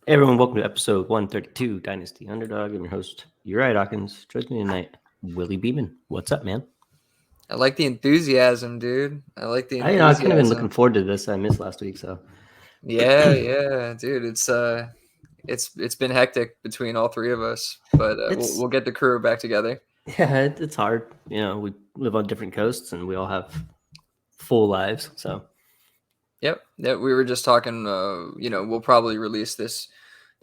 Hey everyone, welcome to episode 132 Dynasty Underdog. I'm your host, Uriah Dawkins. Joins me tonight, Willie Beeman. What's up, man? I like the enthusiasm, dude. I like the I kind of been looking enthusiasm. forward to this. I missed last week, so Yeah, dude. It's been hectic between all three of us, but it's we'll get the crew back together. it's hard. We live on different coasts and we all have full lives. So Yep. Yeah, we were just talking. We'll probably release this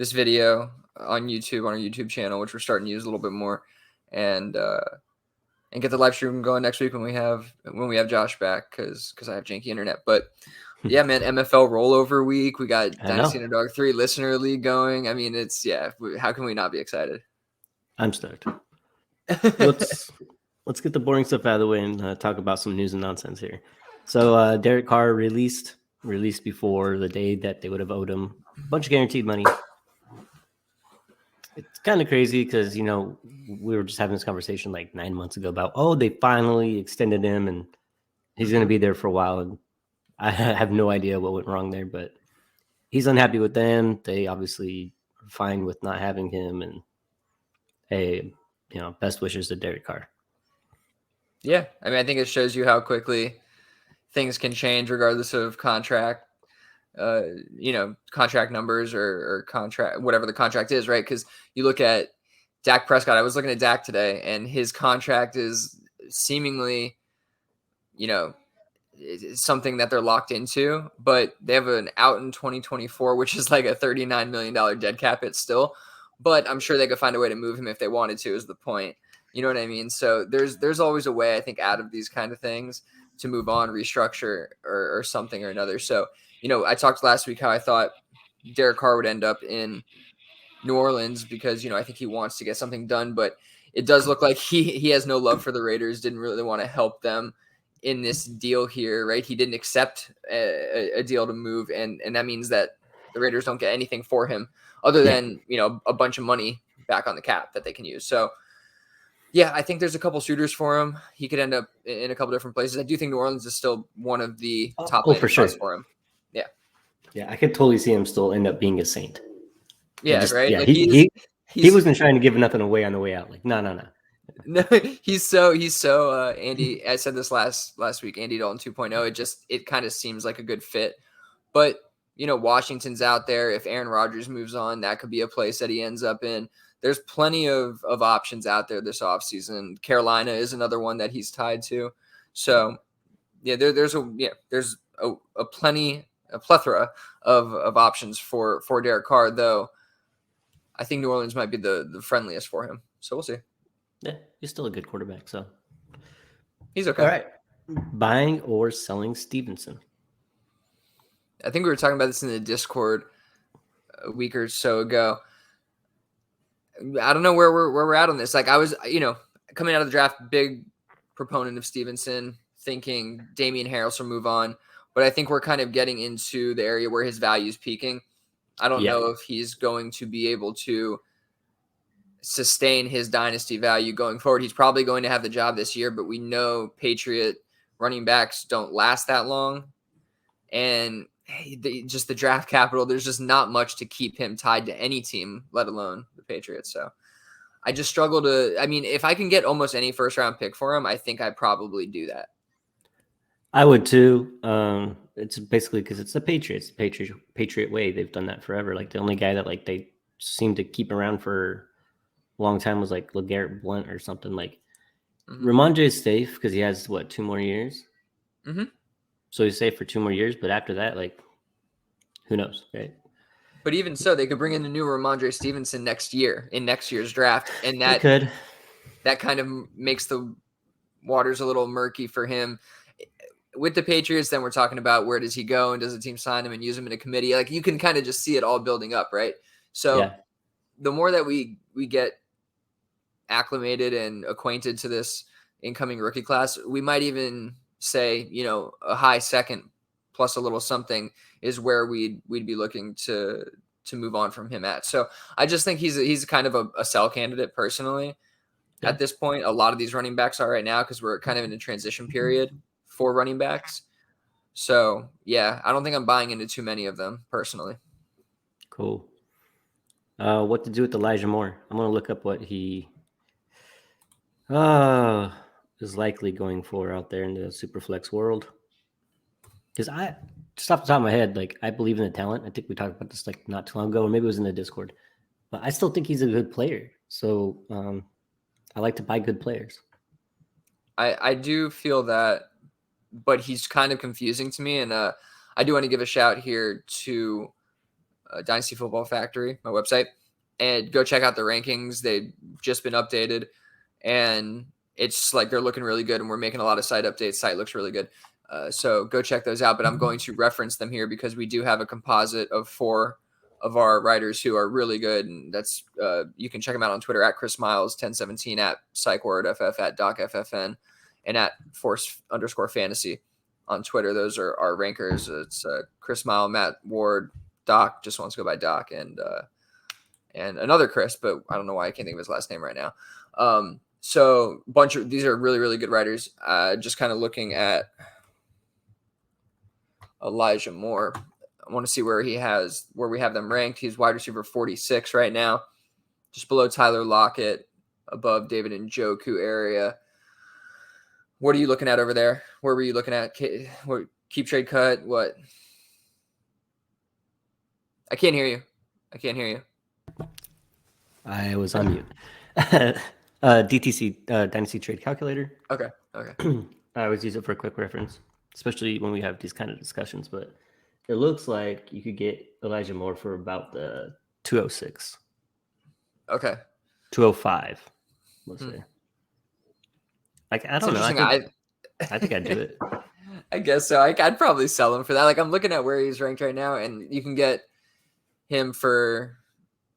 video on YouTube on our YouTube channel, which we're starting to use a little bit more, and and get the live stream going next week when we have Josh back because I have janky internet, but. Yeah, man, MFL rollover week. We got I Dynasty know Underdog 3 Listener League going. I mean, how can we not be excited? I'm stoked. Let's get the boring stuff out of the way and talk about some news and nonsense here. So Derek Carr released before the day that they would have owed him a bunch of guaranteed money. It's kind of crazy because, we were just having this conversation like 9 months ago about, they finally extended him and he's going to be there for a while. And I have no idea what went wrong there, but he's unhappy with them. They obviously are fine with not having him. And hey, best wishes to Derek Carr. Yeah, I mean, I think it shows you how quickly things can change regardless of contract. Contract numbers or contract, whatever the contract is, right? Because you look at Dak Prescott. I was looking at Dak today, and his contract is seemingly, something that they're locked into, but they have an out in 2024, which is like a $39 million dead cap hit still. But I'm sure they could find a way to move him if they wanted to, is the point. You know what I mean? So there's always a way, I think, out of these kind of things to move on, restructure, or something or another. So, I talked last week how I thought Derek Carr would end up in New Orleans because, I think he wants to get something done, but it does look like he has no love for the Raiders, didn't really want to help them in this deal here, right? He didn't accept a deal to move, and that means that the Raiders don't get anything for him other than, a bunch of money back on the cap that they can use. So, yeah, I think there's a couple suitors for him. He could end up in a couple different places. I do think New Orleans is still one of the top landing for sure. spots for him. Yeah. Yeah, I could totally see him still end up being a Saint. Yeah, right? Yeah, Like he wasn't trying to give nothing away on the way out. Like, no. No, he's so Andy. I said this last week, Andy Dalton 2.0. It kind of seems like a good fit, but Washington's out there. If Aaron Rodgers moves on, that could be a place that he ends up in. There's plenty of options out there this offseason. Carolina is another one that he's tied to. So yeah, there's a plethora of options for Derek Carr, though. I think New Orleans might be the friendliest for him. So we'll see. Yeah, he's still a good quarterback, so he's okay. All right. Buying or selling Stevenson? I think we were talking about this in the Discord a week or so ago. I don't know where we're at on this. Like I was, coming out of the draft, big proponent of Stevenson, thinking Damian Harris will move on. But I think we're kind of getting into the area where his value is peaking. I don't know if he's going to be able to sustain his dynasty value going forward. He's probably going to have the job this year, but we know Patriot running backs don't last that long. And just the draft capital, there's just not much to keep him tied to any team, let alone the Patriots. So I just struggle to, if I can get almost any first round pick for him, I think I'd probably do that. I would too. It's basically because it's the Patriots, Patriot way. They've done that forever. Like the only guy that like they seem to keep around for a long time was like LeGarrette Blount or something. Like Ramondre is safe because he has 2 more years. Mm-hmm. So he's safe for 2 more years, but after that, like, who knows, right? But even so, they could bring in the new Ramondre Stevenson next year in next year's draft, and that kind of makes the waters a little murky for him. With the Patriots, then we're talking about where does he go and does the team sign him and use him in a committee? Like you can kind of just see it all building up, right? So the more that we get acclimated and acquainted to this incoming rookie class, we might even say, a high second plus a little something is where we'd be looking to move on from him at. So I just think he's kind of a sell candidate personally at this point. A lot of these running backs are right now because we're kind of in a transition period for running backs. So yeah, I don't think I'm buying into too many of them personally. Cool. What to do with Elijah Moore? I'm gonna look up what he uh is likely going for out there in the Superflex world. Because I just off the top of my head, like I believe in the talent. I think we talked about this like not too long ago, or maybe it was in the Discord. But I still think he's a good player. So I like to buy good players. I do feel that, but he's kind of confusing to me. And I do want to give a shout here to Dynasty Football Factory, my website, and go check out the rankings. They've just been updated, and it's like they're looking really good, and we're making a lot of site updates. Site looks really good. So go check those out. But I'm going to reference them here because we do have a composite of 4 of our writers who are really good. And that's you can check them out on Twitter at Chris Miles 1017, at PsychWordFF, at DocFFN, and at Force_Fantasy on Twitter. Those are our rankers. It's Chris Mile, Matt Ward, Doc just wants to go by Doc, and another Chris, but I don't know why I can't think of his last name right now. So bunch of these are really, really good writers. Just kind of looking at Elijah Moore. I want to see where we have them ranked. He's wide receiver 46 right now, just below Tyler Lockett, above David Njoku area. What are you looking at over there? Where were you looking at? Keep trade cut? What? I can't hear you. I was on mute. DTC Dynasty Trade Calculator. Okay. I always use it for a quick reference, especially when we have these kind of discussions. But it looks like you could get Elijah Moore for about the 206. Okay. 205. Let's say. Like I don't know. I think I'd do it. I guess so. I'd probably sell him for that. Like I'm looking at where he's ranked right now, and you can get him for,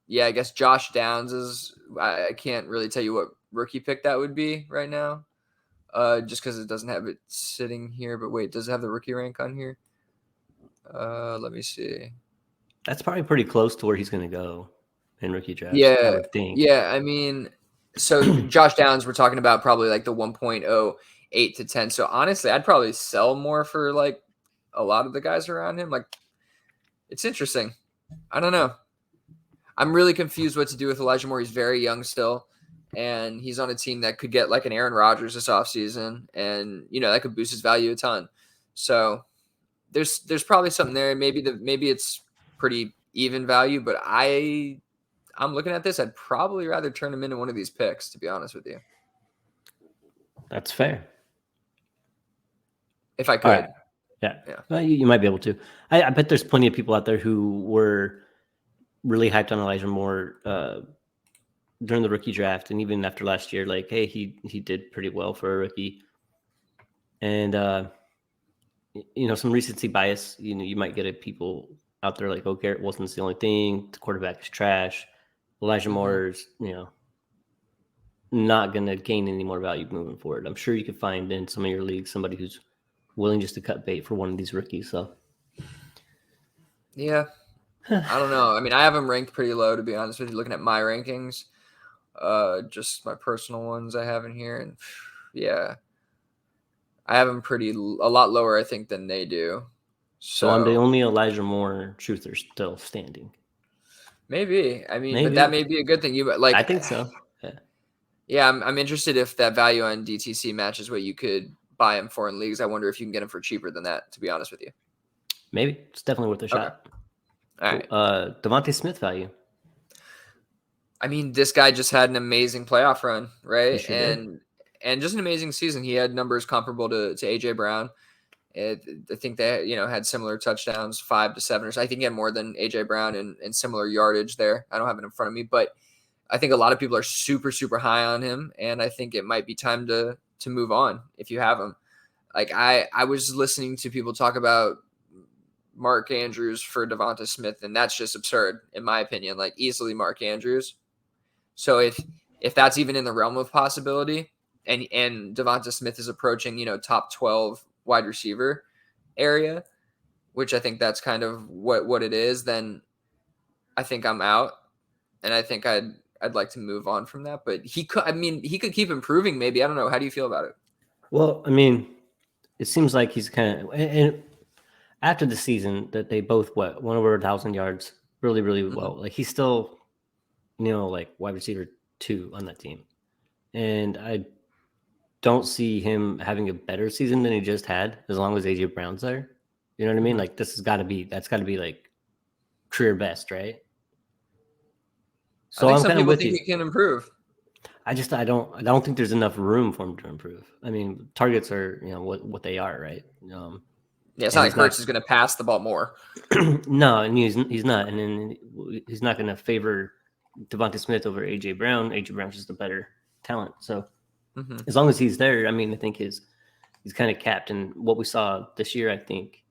I guess Josh Downs is. I can't really tell you what rookie pick that would be right now, just because it doesn't have it sitting here. But wait, does it have the rookie rank on here? Let me see. That's probably pretty close to where he's going to go in rookie draft. Yeah, I would think. Yeah, I mean, so Josh Downs, we're talking about probably like the 1.08 to 10. So honestly, I'd probably sell more for like a lot of the guys around him. Like, it's interesting. I don't know. I'm really confused what to do with Elijah Moore. He's very young still, and he's on a team that could get like an Aaron Rodgers this offseason, and that could boost his value a ton. So there's probably something there. Maybe it's pretty even value, but I'm looking at this. I'd probably rather turn him into one of these picks, to be honest with you. That's fair. If I could. Right. Yeah. Well, you might be able to. I bet there's plenty of people out there who were really hyped on Elijah Moore during the rookie draft, and even after last year, like, hey, he did pretty well for a rookie. And some recency bias. You might get at people out there like, oh, Garrett Wilson's the only thing. The quarterback is trash. Elijah Moore's, not going to gain any more value moving forward. I'm sure you could find in some of your leagues somebody who's willing just to cut bait for one of these rookies. So, yeah, I don't know. I mean, I have him ranked pretty low, to be honest with you. Looking at my rankings, just my personal ones I have in here, and yeah, I have him a lot lower, I think, than they do. So I'm the only Elijah Moore truther still standing. Maybe. I mean, but that may be a good thing. I think so. Yeah, I'm interested if that value on DTC matches what you could buy him for in leagues. I wonder if you can get him for cheaper than that, to be honest with you. Maybe. It's definitely worth a shot. All right. Devontae Smith value. I mean, this guy just had an amazing playoff run, right? Sure and just an amazing season. He had numbers comparable to AJ Brown. I think they had similar touchdowns, 5 to 7 or so. I think he had more than AJ Brown and similar yardage there. I don't have it in front of me, but I think a lot of people are super, super high on him, and I think it might be time to move on if you have him. Like I was listening to people talk about Mark Andrews for Devonta Smith, and that's just absurd in my opinion. Like easily Mark Andrews. So if that's even in the realm of possibility, and Devonta Smith is approaching top 12 wide receiver area, which I think that's kind of what it is, then I think I'm out, and I think I'd like to move on from that. But he could keep improving. Maybe. I don't know. How do you feel about it? Well, I mean, it seems like he's kind of, and after the season that they both went over 1,000 yards really, really well. Like he's still like wide receiver 2 on that team. And I don't see him having a better season than he just had as long as AJ Brown's there. You know what I mean? Like that's got to be like career best, right? I So think I'm some kind of people with think you. he can improve. I don't think there's enough room for him to improve. I mean, targets are what they are, right? Yeah, it's And not like he's not. Hurts is going to pass the ball more. No, and he's not, and then he's not going to favor Devontae Smith over AJ Brown. AJ Brown's just a better talent. So Mm-hmm. as long as he's there, I mean, I think he's kind of capped. And what we saw this year, I think,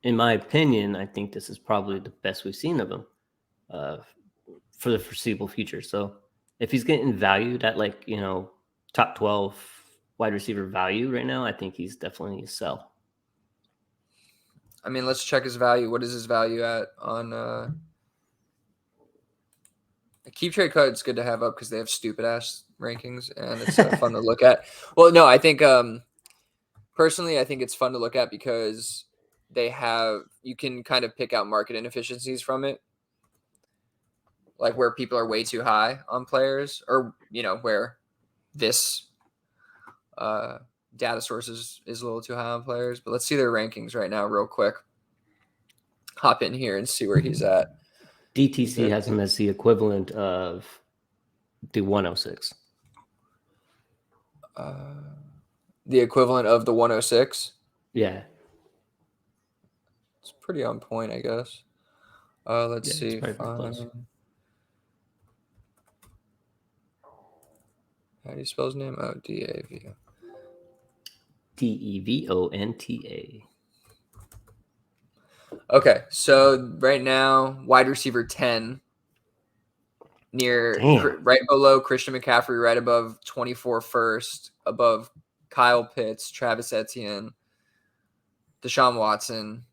in my opinion, I think this is probably the best we've seen of him uh, for the foreseeable future. So if he's getting valued at like top 12 wide receiver value right now, I think he's definitely a sell. I mean, let's check his value. What is his value at on Keep Trade Card's good to have up because they have stupid ass rankings and it's fun to look at. Well, no, I think personally, I think it's fun to look at because you can kind of pick out market inefficiencies from it, like where people are way too high on players, or where this data source is a little too high on players. But let's see their rankings right now, real quick. Hop in here and see where he's at. DTC has him as the equivalent of the 106. The equivalent of the 106. Yeah. It's pretty on point, I guess. Let's see. It's pretty close. How do you spell his name? Oh, D-A-V. DEVONTA. Okay, so right now, wide receiver 10, right below Christian McCaffrey, right above 24 first, above Kyle Pitts, Travis Etienne, Deshaun Watson.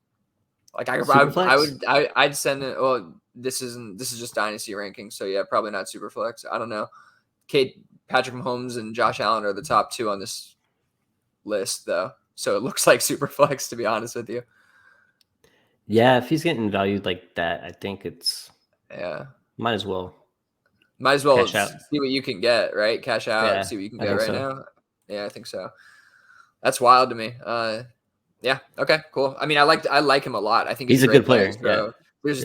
Like I'd send it. Well, this is just dynasty ranking, so yeah, probably not super flex. I don't know. Patrick Mahomes and Josh Allen are the top 2 on this list, though, so it looks like super flex, to be honest with you. Yeah, if he's getting valued like that, I think it's might as well cash out. See what you can get, right? Cash out, see what you can get right now. Yeah, I think so. That's wild to me. Yeah. Okay. Cool. I mean, I like him a lot. I think he's a good player. So there's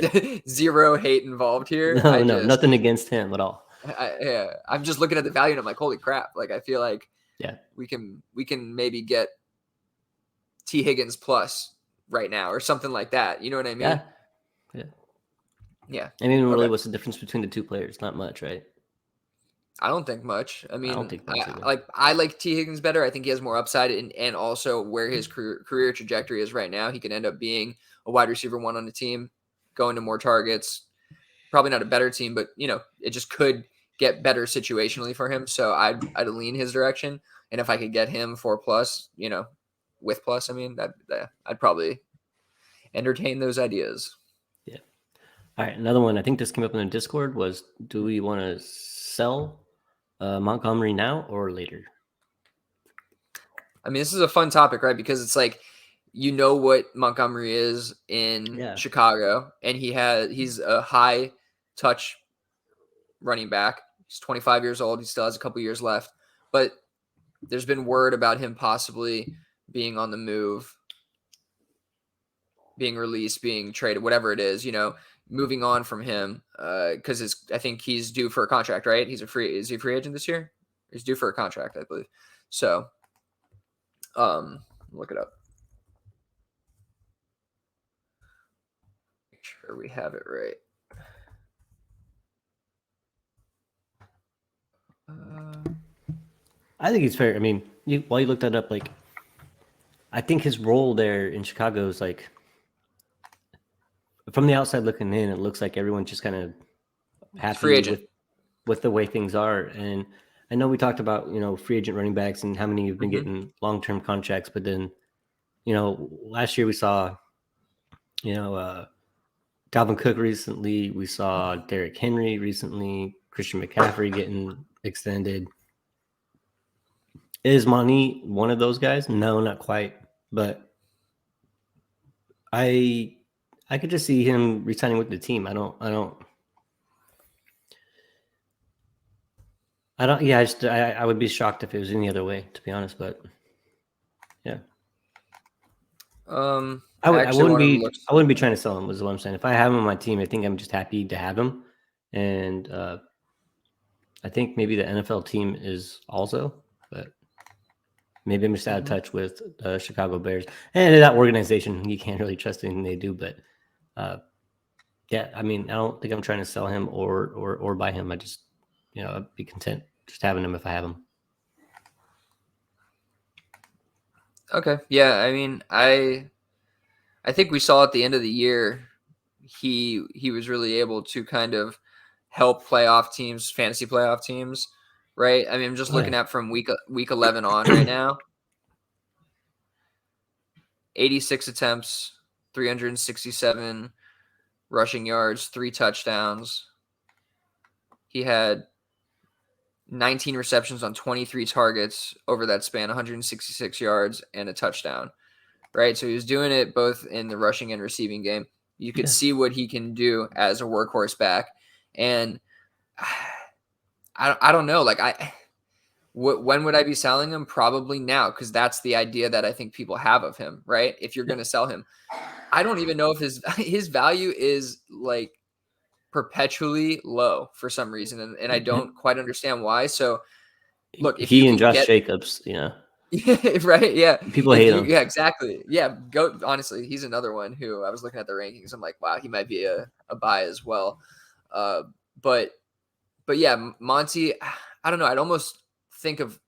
zero hate involved here. No, nothing against him at all. I'm just looking at the value and I'm like, holy crap! Like, I feel like we can maybe get T Higgins plus right now or something like that. You know what I mean? Yeah. I mean, really, what's the difference between the two players? Not much, right? I don't think much. I mean, I don't think much I like T Higgins better. I think he has more upside, and also where his career trajectory is right now, he could end up being a wide receiver 1 on the team, going to more targets. Probably not a better team, but it just could get better situationally for him. So I'd lean his direction, and if I could get him 4+, with plus, I mean, I'd probably entertain those ideas. Yeah. All right, another one. I think this came up in the Discord was: do we want to sell Montgomery now or later? I mean, this is a fun topic, right? Because it's like, what Montgomery is in Chicago, and he's a high touch running back. He's 25 years old. He still has a couple years left, but there's been word about him possibly being on the move, being released, being traded, whatever it is, moving on from him, because I think he's due for a contract, right? Is he a free agent this year? He's due for a contract, I believe. So, look it up. Make sure we have it right. I think it's fair. I mean, while you looked that up, like, I think his role there in Chicago is like, from the outside looking in, it looks like everyone's just kind of happy with the way things are. And I know we talked about, free agent running backs and how many have been getting long-term contracts, but then, last year we saw, Dalvin Cook recently, we saw Derrick Henry recently, Christian McCaffrey getting extended. Is Monty one of those guys? No, not quite. But I could just see him resigning with the team. I don't I don't. Yeah, I would be shocked if it was any other way, to be honest. But yeah, I actually wanted to look. I wouldn't be trying to sell him. Was what I'm saying. If I have him on my team, I think I'm just happy to have him, and I think maybe the NFL team is also, but maybe I'm just out of touch with the Chicago Bears and that organization. You can't really trust anything they do, but yeah, I mean, I don't think I'm trying to sell him or buy him. I just, I'd be content just having him if I have him. Okay, yeah, I mean, I think we saw at the end of the year he was really able to kind of help playoff teams, fantasy playoff teams, right? I mean, I'm just looking at from week 11 on right now. 86 attempts, 367 rushing yards, 3 touchdowns. He had 19 receptions on 23 targets over that span, 166 yards and a touchdown, right? So he was doing it both in the rushing and receiving game. You could see what he can do as a workhorse back. And I don't know. Like, when would I be selling him? Probably now, because that's the idea that I think people have of him, right? If you're going to sell him, I don't even know if his value is like perpetually low for some reason, and I don't quite understand why. So, look, if you and can Josh Jacobs, right, yeah, people hate him. Yeah, exactly, yeah. Go honestly, he's another one who I was looking at the rankings. I'm like, wow, he might be a buy as well. But yeah, Monty, I don't know. I'd almost think of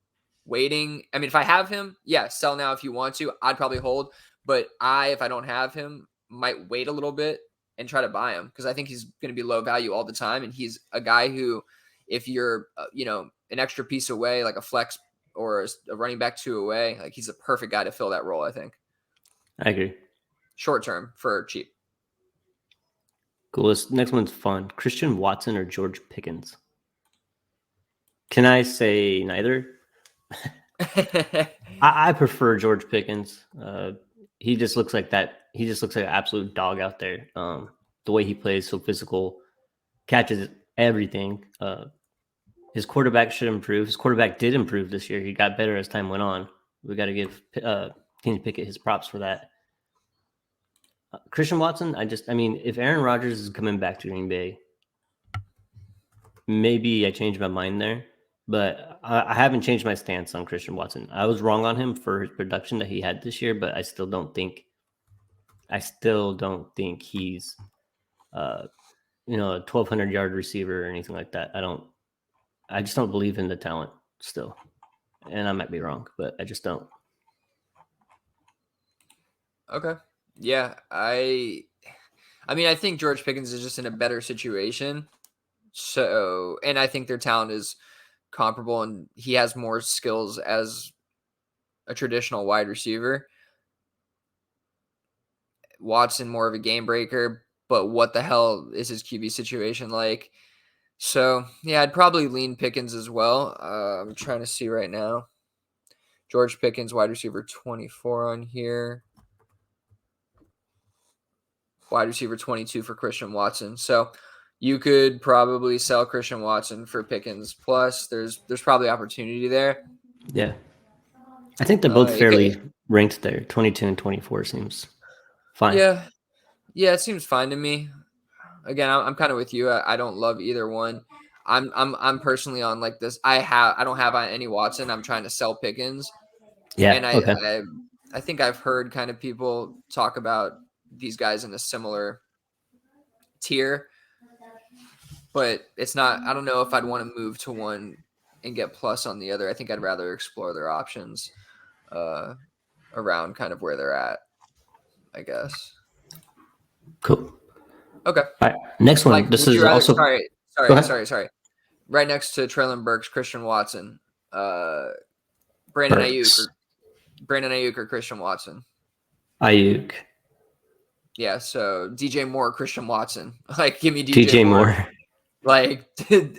waiting. I mean, if I have him, yeah, sell now if you want to. I'd probably hold. But if I don't have him, might wait a little bit and try to buy him because I think he's going to be low value all the time. And he's a guy who, if you're, an extra piece away, like a flex or a running back 2 away, like he's a perfect guy to fill that role, I think. I agree. Short term for cheap. Cool. This next one's fun. Christian Watson or George Pickens? Can I say neither? I prefer George Pickens. He just looks like that. He just looks like an absolute dog out there. The way he plays, so physical, catches everything. His quarterback should improve. His quarterback did improve this year. He got better as time went on. We got to give Kenny Pickett his props for that. Christian Watson, I mean, if Aaron Rodgers is coming back to Green Bay, maybe I changed my mind there. But I haven't changed my stance on Christian Watson. I was wrong on him for his production that he had this year, but I still don't think he's a 1,200-yard receiver or anything like that. I just don't believe in the talent still. And I might be wrong, but I just don't. Okay. Yeah, I mean, I think George Pickens is just in a better situation. So, and I think their talent is comparable, and he has more skills as a traditional wide receiver. Watson more of a game breaker, but what the hell is his QB situation like? So, yeah, I'd probably lean Pickens as well. I'm trying to see right now. George Pickens, wide receiver 24 on here. Wide receiver 22 for Christian Watson. So you could probably sell Christian Watson for Pickens. Plus, there's probably opportunity there. Yeah. I think they're both fairly ranked there. 22 and 24 seems fine. Yeah. Yeah, it seems fine to me. Again, I'm kind of with you. I don't love either one. I'm personally on like this. I don't have any Watson. I'm trying to sell Pickens. Yeah. And Okay. I think I've heard kind of people talk about these guys in a similar tier, but it's not. I don't know if I'd want to move to one and get plus on the other. I think I'd rather explore their options around kind of where they're at, I guess. Cool. Okay. All right. Next one. Like, this is also. Sorry. Right next to Traylon Burks, Christian Watson, Brandon Ayuk or Christian Watson. Ayuk. Yeah, so DJ Moore, Christian Watson. Like, give me DJ Moore. Like,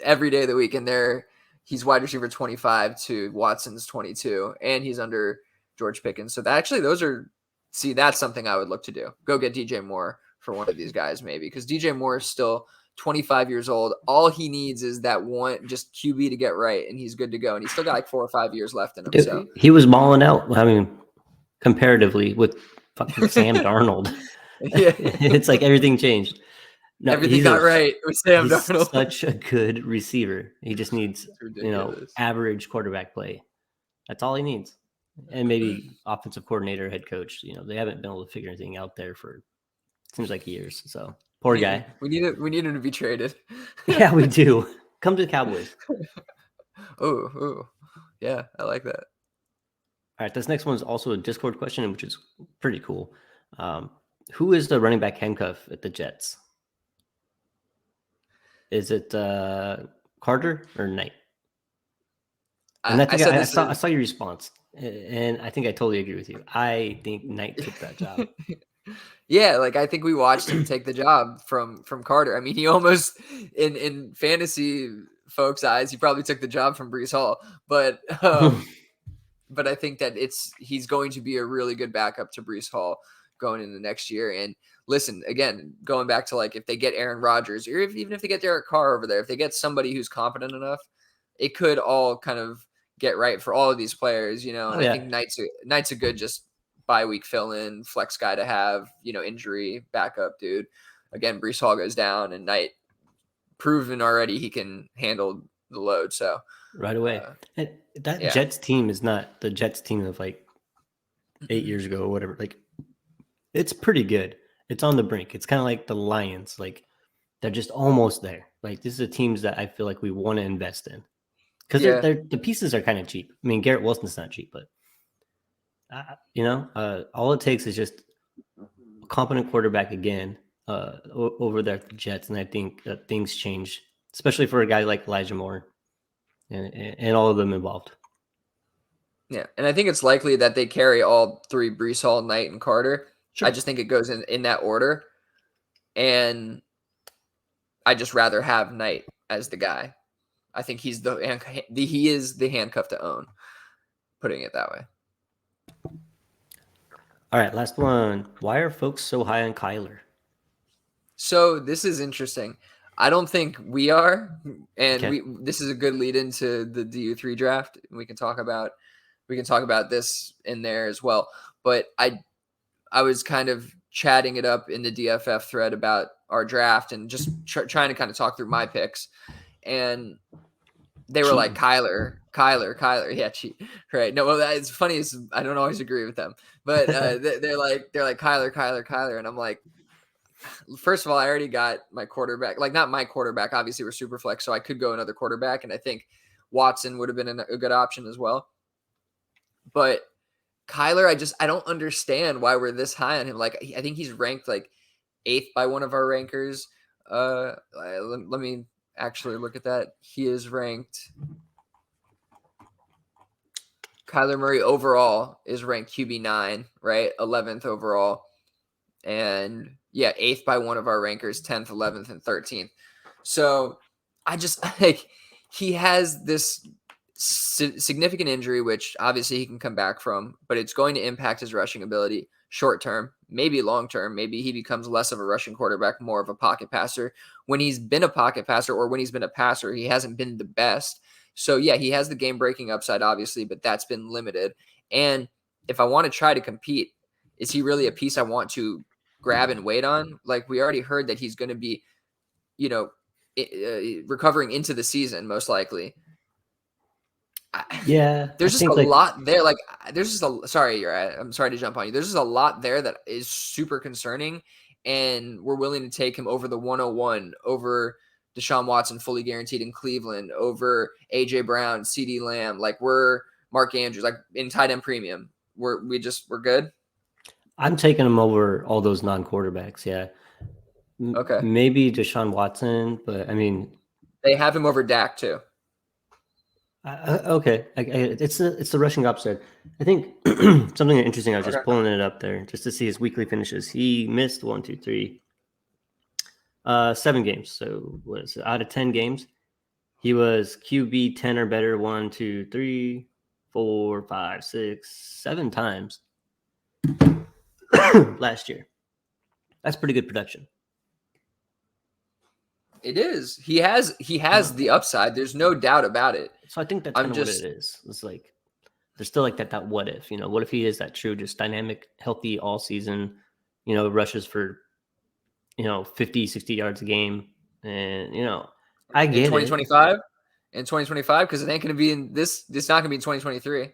every day of the week. And he's wide receiver 25 to Watson's 22, and he's under George Pickens. So that's something I would look to do. Go get DJ Moore for one of these guys, maybe, because DJ Moore is still 25 years old. All he needs is that one just QB to get right, and he's good to go. And he's still got like 4 or 5 years left in him. Dude, So he was balling out. I mean, comparatively with fucking Sam Darnold, yeah, it's like everything changed. No, everything got right with Sam he's Darnold. such a good receiver. He just needs, It's ridiculous. average quarterback play. That's all he needs. And maybe offensive coordinator, head coach. They haven't been able to figure anything out there for seems like years. So poor guy. We need him to be traded. Yeah, we do. Come to the Cowboys. Oh, yeah, I like that. All right, this next one is also a Discord question, which is pretty cool. Who is the running back handcuff at the Jets? Is it Carter or Knight? And I saw your response, and I think I totally agree with you. I think Knight took that job. Yeah, like I think we watched him take the job from Carter. I mean, he almost in fantasy folks' eyes, he probably took the job from Breece Hall. But but I think that he's going to be a really good backup to Breece Hall going into next year. And listen, again, going back to like if they get Aaron Rodgers, or even if they get Derek Carr over there, if they get somebody who's competent enough, it could all kind of get right for all of these players, And I think Knight's a good just bye-week fill-in flex guy to have, injury backup dude. Again, Breece Hall goes down, and Knight proven already he can handle the load. So right away, and that Jets team is not the Jets team of like 8 years ago or whatever. Like, it's pretty good. It's on the brink. It's kind of like the Lions. Like, they're just almost there. Like, this is the teams that I feel like we want to invest in because the pieces are kind of cheap. I mean, Garrett Wilson's not cheap, but all it takes is just a competent quarterback again over there at the Jets, and I think that things change, especially for a guy like Elijah Moore and all of them involved. Yeah, and I think it's likely that they carry all three: Breece Hall, Knight, and Carter. Sure. I just think it goes in that order, and I just rather have Knight as the guy. I think he is the handcuff to own, putting it that way. All right, last one. Why are folks so high on Kyler? So this is interesting. I don't think we are, and this is a good lead into the DU3 draft. We can talk about this in there as well. But I was kind of chatting it up in the DFF thread about our draft and just trying to kind of talk through my picks, and they were like Kyler. Yeah, cheat. Right. No, well, it's funny. I don't always agree with them, but they're like Kyler. And I'm like, first of all, I already got my quarterback, like not my quarterback. Obviously we're super flex, so I could go another quarterback. And I think Watson would have been a good option as well. But Kyler, I don't understand why we're this high on him. Like, I think he's ranked like 8th by one of our rankers. Let me actually look at that. He is ranked. Kyler Murray overall is ranked QB9, right? 11th overall. And yeah, 8th by one of our rankers, 10th, 11th, and 13th. So I just like he has this significant injury, which obviously he can come back from, but it's going to impact his rushing ability short term, maybe long term. Maybe he becomes less of a rushing quarterback, more of a pocket passer. When he's been a pocket passer or when he's been a passer, he hasn't been the best. So yeah, he has the game breaking upside, obviously, but that's been limited. And if I want to try to compete, is he really a piece I want to grab and wait on? Like, we already heard that he's going to be, recovering into the season, most likely. Yeah, there's just a lot there. Like, there's just sorry, I'm sorry to jump on you. There's just a lot there that is super concerning, and we're willing to take him over the 101, over Deshaun Watson fully guaranteed in Cleveland, over AJ Brown, CeeDee Lamb. Like, we're Mark Andrews, like in tight end premium. We're good. I'm taking him over all those non-quarterbacks. Yeah. Okay. Maybe Deshaun Watson, but I mean, they have him over Dak too. Okay, it's the rushing upside. I think something interesting. I was just pulling it up there just to see his weekly finishes. He missed 7 games. So what is it? Out of 10 games, he was QB 10 or better 1, 2, 3, 4, 5, 6, 7 times last year. That's pretty good production. It is. He has the upside. There's no doubt about it. So I think that's I'm kind of what it just is. It's like there's still like that what if, what if he is that true, just dynamic, healthy all season, rushes for, 50, 60 yards a game. And, I in get it. 2025. In 2025, because it ain't going to be in this. It's not going to be in 2023.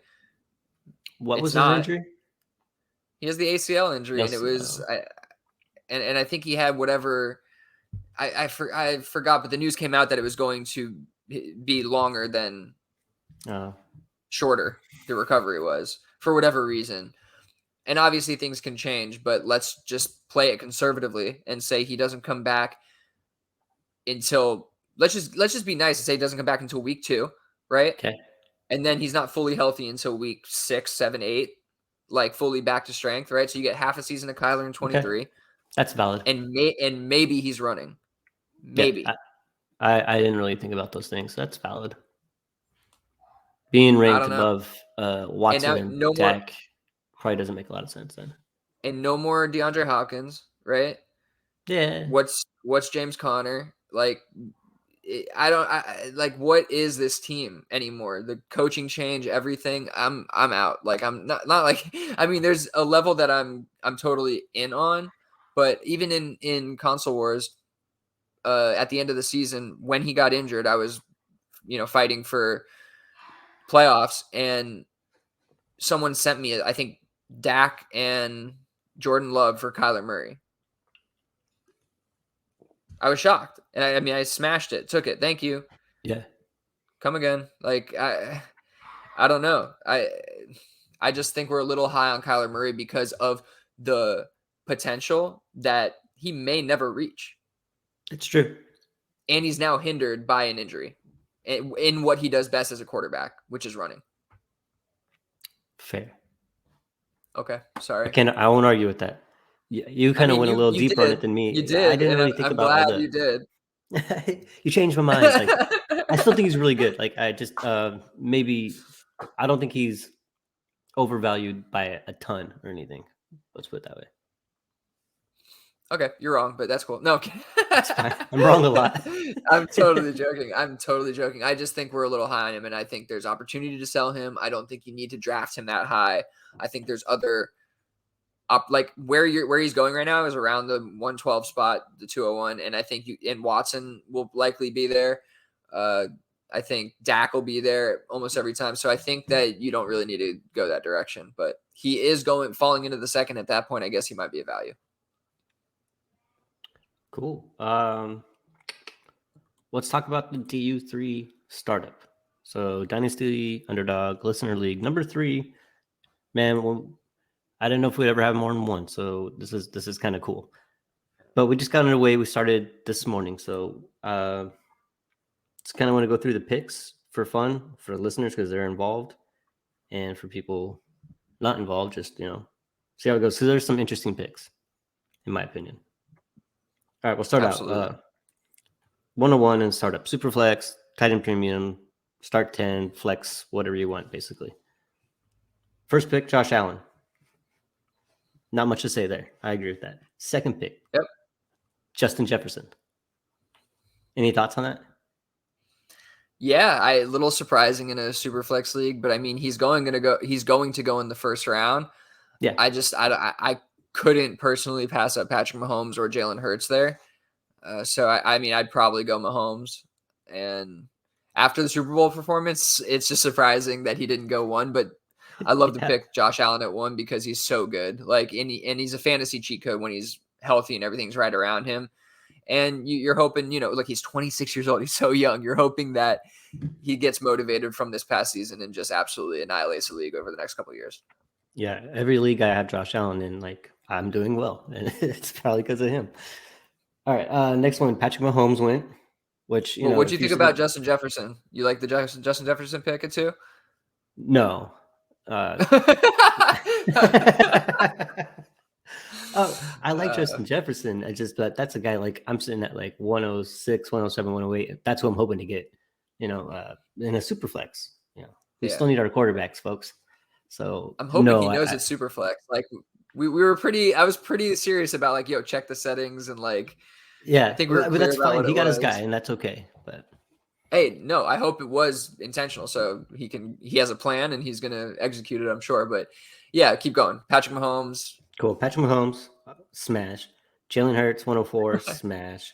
What was It's his not. injury? He has the ACL injury, and it was, and I think he had whatever. I forgot, but the news came out that it was going to be longer than shorter. The recovery was for whatever reason, and obviously things can change. But let's just play it conservatively and say he doesn't come back until let's just be nice and say he doesn't come back until week 2, right? Okay. And then he's not fully healthy until week 6, 7, 8, like fully back to strength, right? So you get half a season of Kyler in 23. Okay. That's valid. And maybe he's running. Maybe. Yeah, I didn't really think about those things. That's valid. Being ranked above Watson and Dak probably doesn't make a lot of sense then. And no more DeAndre Hopkins, right? Yeah. What's James Conner? Like, what is this team anymore? The coaching change, everything. I'm out. Like, I'm not like, I mean, there's a level that I'm totally in on, but even in console wars, at the end of the season, when he got injured, I was, fighting for playoffs, and someone sent me, I think, Dak and Jordan Love for Kyler Murray. I was shocked. And I smashed it, took it. Thank you. Yeah. Come again. Like, I don't know. I just think we're a little high on Kyler Murray because of the potential that he may never reach. It's true. And he's now hindered by an injury in what he does best as a quarterback, which is running. Fair. Okay. Sorry. I won't argue with that. You kind of went a little deeper on it than me. You did. I didn't really think about glad you did. You changed my mind. Like, I still think he's really good. Like, I just maybe I don't think he's overvalued by a ton or anything. Let's put it that way. Okay, you're wrong, but that's cool. No, okay. I'm wrong a lot. I'm totally joking. I just think we're a little high on him, and I think there's opportunity to sell him. I don't think you need to draft him that high. I think there's other like where he's going right now is around the 112 spot, the 201, and I think and Watson will likely be there. I think Dak will be there almost every time. So I think that you don't really need to go that direction, but he is falling into the second. At that point, I guess he might be a value. Cool. Let's talk about the DU3 startup. So Dynasty, Underdog, Listener League, number 3. Man, well, I didn't know if we'd ever have more than one, so this is kind of cool. But we just got underway. We started this morning, so just kind of want to go through the picks for fun for listeners because they're involved, and for people not involved, just see how it goes. So there's some interesting picks, in my opinion. All right, we'll start out 101 and startup, Superflex, tight end premium, start 10, flex, whatever you want, basically. First pick, Josh Allen. Not much to say there. I agree with that. Second pick, yep, Justin Jefferson. Any thoughts on that? Yeah, a little surprising in a super flex league, but I mean he's going to go in the first round. Yeah, I couldn't personally pass up Patrick Mahomes or Jalen Hurts there. So I mean I'd probably go Mahomes. And after the Super Bowl performance, it's just surprising that he didn't go 1, but I love to pick Josh Allen at 1 because he's so good. Like, and he's a fantasy cheat code when he's healthy and everything's right around him. And you're hoping, look, he's 26 years old. He's so young. You're hoping that he gets motivated from this past season and just absolutely annihilates the league over the next couple of years. Yeah, every league I have Josh Allen in, like, I'm doing well, and it's probably because of him. All right, next one, Patrick Mahomes went. Which what do you think about Justin Jefferson? You like the Justin Jefferson pick it too? No. I like Justin Jefferson. But that's a guy, like, I'm sitting at like 106, 107, 108. That's who I'm hoping to get, in a super flex. We still need our quarterbacks, folks. So I'm hoping he knows it's super flex. Like I was pretty serious about, like, check the settings and, like, Yeah, I think we were but clear that's about fine. what He it got his guy, was. and that's okay. But Hey, no, I hope it was intentional. So he has a plan and he's gonna execute it, I'm sure. But yeah, keep going. Patrick Mahomes. cool. Patrick Mahomes, smash. Jalen Hurts, 104, smash.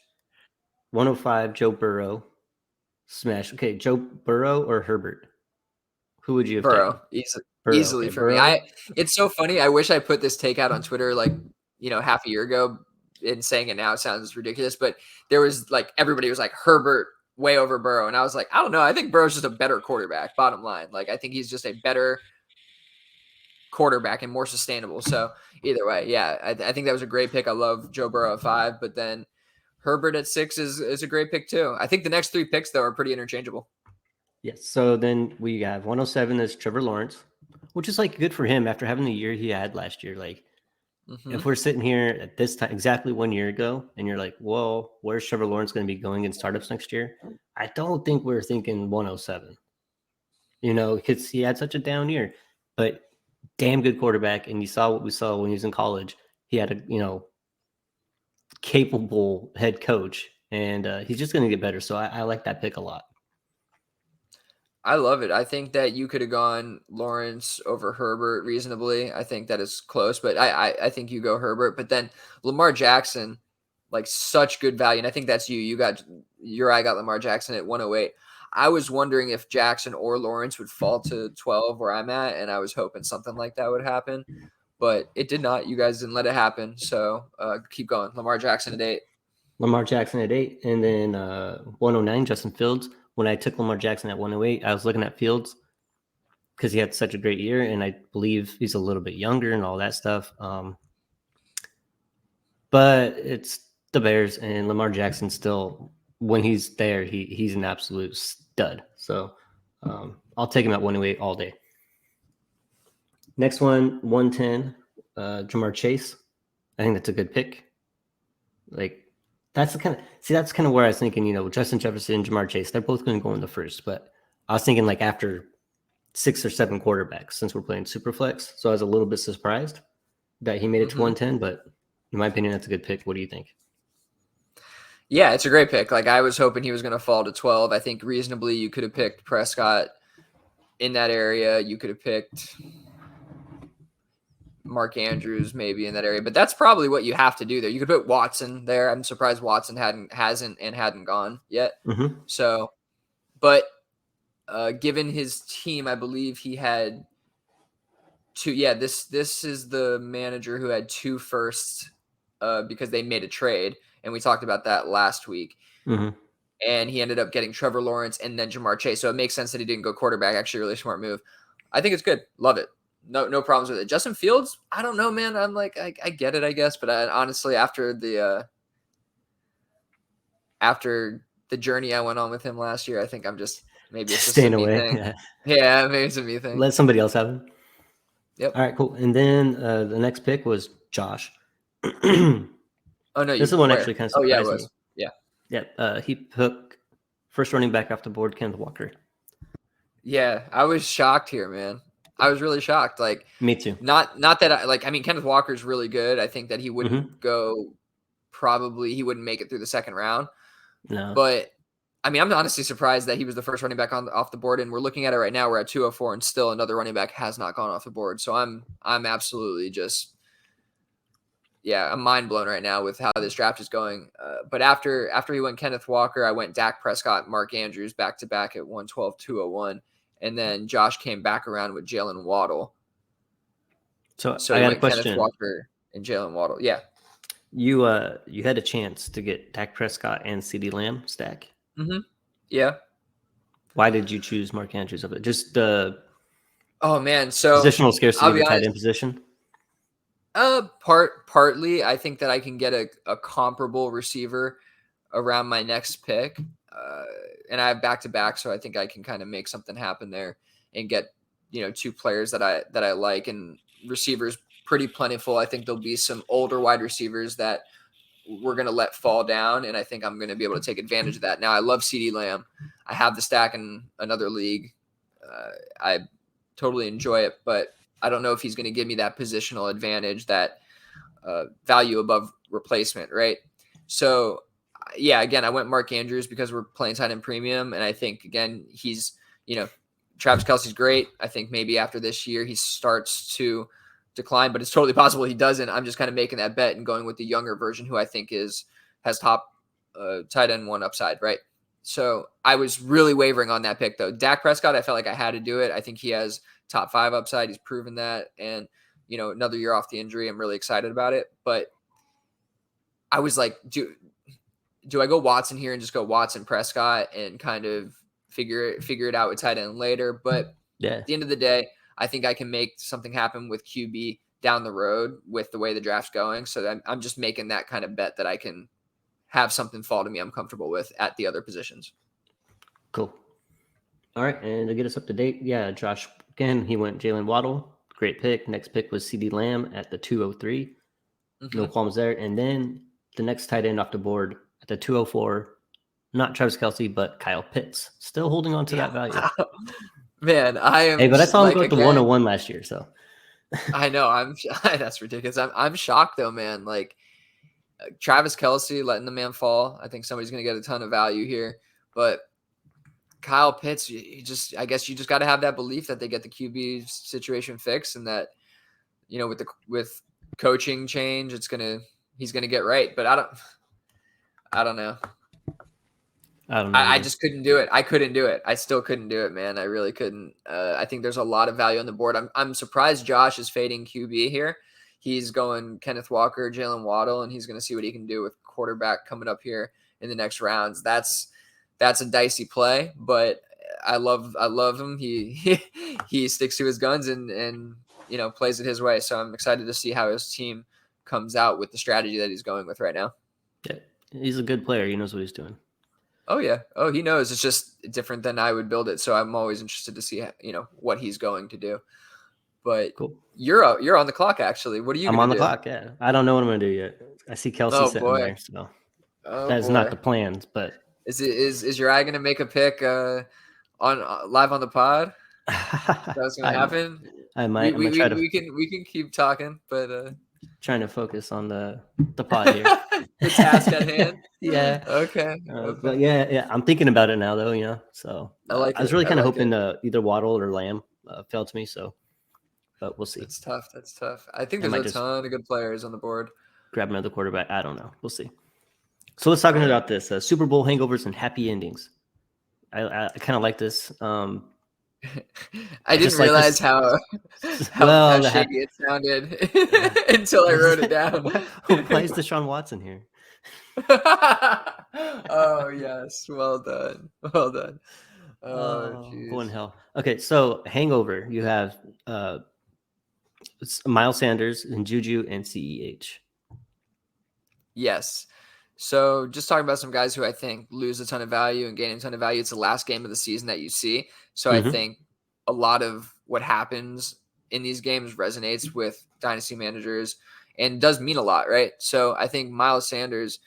105, Joe Burrow, smash. Okay, Joe Burrow or Herbert? Who would you have taken? Burrow, Burrow. easily Okay, for me. Burrow. It's so funny. I wish I put this take out on Twitter like, half a year ago, and saying it now sounds ridiculous, but there was like everybody was like Herbert way over Burrow. And I was like, I don't know. I think Burrow's just a better quarterback, bottom line. Like I think he's just a better quarterback and more sustainable. So either way, yeah, I think that was a great pick. I love Joe Burrow at 5, but then Herbert at 6 is a great pick too. I think the next 3 picks though are pretty interchangeable. Yes. So then we have 107 is Trevor Lawrence, which is like good for him after having the year he had last year. Like Mm-hmm. if we're sitting here at this time exactly 1 year ago and you're like, well, where's Trevor Lawrence going to be going in startups next year? I don't think we're thinking 107, because he had such a down year, but damn good quarterback. And you saw what we saw when he was in college. He had a, capable head coach, and he's just going to get better. So I like that pick a lot. I love it. I think that you could have gone Lawrence over Herbert reasonably. I think that is close, but I think you go Herbert. But then Lamar Jackson, like such good value. And I think that's you. I got Lamar Jackson at 108. I was wondering if Jackson or Lawrence would fall to 12 where I'm at, and I was hoping something like that would happen. But it did not. You guys didn't let it happen. So keep going. Lamar Jackson at 8. Lamar Jackson at 8, and then 109, Justin Fields. When I took Lamar Jackson at 108, I was looking at Fields because he had such a great year, and I believe he's a little bit younger and all that stuff. But it's the Bears, and Lamar Jackson still, when he's there, he's an absolute stud. So I'll take him at 108 all day. Next one, 110, Jamar Chase. I think that's a good pick. Like, that's kind of where I was thinking, Justin Jefferson, Jamar Chase, they're both going to go in the first. But I was thinking like after 6 or 7 quarterbacks since we're playing Superflex. So I was a little bit surprised that he made it to 110. But in my opinion, that's a good pick. What do you think? Yeah, it's a great pick. Like I was hoping he was going to fall to 12. I think reasonably you could have picked Prescott in that area. You could have picked Mark Andrews maybe in that area, but that's probably what you have to do there. You could put Watson there. I'm surprised Watson hadn't gone yet. Mm-hmm. So, but given his team, I believe he had 2. Yeah, this is the manager who had 2 firsts because they made a trade, and we talked about that last week. Mm-hmm. And he ended up getting Trevor Lawrence and then Jamar Chase. So it makes sense that he didn't go quarterback. Actually, a really smart move. I think it's good. Love it. No problems with it. Justin Fields, I don't know, man. I'm like, I get it, I guess. But honestly, after the journey I went on with him last year, I think I'm just maybe it's just a Staying me away. thing. Yeah. Yeah, maybe it's a me thing. Let somebody else have him. Yep. All right, cool. And then the next pick was Josh. Oh no, This is one where? actually kind of Oh yeah, it surprised was. me. Yeah. Yeah, he took first running back off the board, Kenneth Walker. Yeah, I was shocked here, man. I was really shocked. Like, Me too. not that I mean, Kenneth Walker's really good. I think that he wouldn't go. Probably he wouldn't make it through the second round. No. But I mean, I'm honestly surprised that he was the first running back off the board. And we're looking at it right now. We're at 204, and still another running back has not gone off the board. So I'm absolutely just, yeah, I'm mind blown right now with how this draft is going. But after he went Kenneth Walker, I went Dak Prescott, Mark Andrews back to back at 112, 201. And then Josh came back around with Jalen Waddle. So he I got a went Kenneth question. Walker and Jalen Waddle. Yeah. You had a chance to get Dak Prescott and CeeDee Lamb stack. Mm-hmm. Yeah. Why did you choose Mark Andrews of it? Just the oh man, so positional scarcity I'll of be the tight honest. end position. Partly, I think that I can get a comparable receiver around my next pick, and I have back to back, so I think I can kind of make something happen there and get 2 players that I like, and receivers pretty plentiful. I think there'll be some older wide receivers that we're going to let fall down, and I think I'm going to be able to take advantage of that. Now, I love CeeDee Lamb. I have the stack in another league. I totally enjoy it, but I don't know if he's going to give me that positional advantage, that value above replacement, right? So yeah, again, I went Mark Andrews because we're playing tight end premium, and I think again he's Travis Kelce's great. I think maybe after this year he starts to decline, but it's totally possible he doesn't. I'm just kind of making that bet and going with the younger version, who I think has top tight end one upside, right? So I was really wavering on that pick though. Dak Prescott, I felt like I had to do it. I think he has top 5 upside. He's proven that, and another year off the injury, I'm really excited about it. But I was like, do I go Watson here and just go Watson Prescott and kind of figure it out with tight end later? But Yeah. at the end of the day, I think I can make something happen with QB down the road with the way the draft's going. So I'm just making that kind of bet that I can have something fall to me I'm comfortable with at the other positions. Cool. All right, and to get us up to date, yeah, Josh, again, he went Jalen Waddle. Great pick. Next pick was CD Lamb at the 203. Mm-hmm. No qualms there. And then the next tight end off the board at the 204, not Travis Kelce, but Kyle Pitts. Still holding on to that value. Man, I am. Hey, but I saw him go to 101 last year, so. I know. That's ridiculous. I'm shocked though, man. Like Travis Kelce letting the man fall. I think somebody's going to get a ton of value here, but Kyle Pitts, I guess you just got to have that belief that they get the QB situation fixed, and that with coaching change, he's gonna get right. But I don't know. I just couldn't do it. I couldn't do it. I still couldn't do it, man. I really couldn't. I think there's a lot of value on the board. I'm surprised Josh is fading QB here. He's going Kenneth Walker, Jalen Waddle, and he's going to see what he can do with quarterback coming up here in the next rounds. That's a dicey play, but I love him. He sticks to his guns and plays it his way. So I'm excited to see how his team comes out with the strategy that he's going with right now. Yeah, he's a good player. He knows what he's doing. Oh yeah. Oh, he knows. It's just different than I would build it. So I'm always interested to see what he's going to do. But cool. You're on the clock actually. What are you? I'm on the clock. Yeah, I don't know what I'm gonna do yet. I see Kelce sitting there, so that's not the plans. But is your eye gonna make a pick on live on the pod? That's gonna happen. I might. We can keep talking, but trying to focus on the pod here. The task at hand. Yeah. Okay. But yeah, I'm thinking about it now though. So I was really kind of hoping either Waddle or Lamb fell to me. So, but we'll see. That's tough. I think there's a ton of good players on the board. Grab another quarterback. I don't know. We'll see. So let's talk about this Super Bowl hangovers and happy endings. I kind of like this. I didn't realize how shaky it sounded until I wrote it down. Why is Deshaun Watson here? Oh yes, well done. Oh, boy in hell. Okay, so hangover. You have Miles Sanders and Juju and CEH. Yes. So just talking about some guys who I think lose a ton of value and gain a ton of value. It's the last game of the season that you see. So I think a lot of what happens in these games resonates with dynasty managers and does mean a lot, right? So I think Miles Sanders,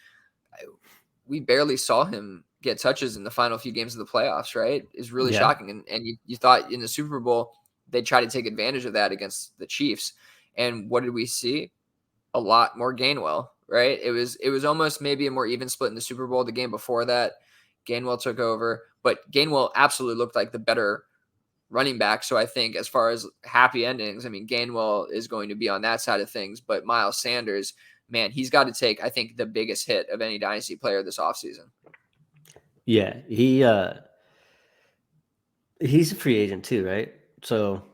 we barely saw him get touches in the final few games of the playoffs, right? Is really shocking. And you thought in the Super Bowl, they'd try to take advantage of that against the Chiefs. And what did we see? A lot more Gainwell. Right. It was almost maybe a more even split in the Super Bowl. The game before that, Gainwell took over, but Gainwell absolutely looked like the better running back. So I think as far as happy endings, I mean, Gainwell is going to be on that side of things, but Miles Sanders, man, he's got to take, I think, the biggest hit of any dynasty player this offseason. Yeah. He's a free agent too, right? So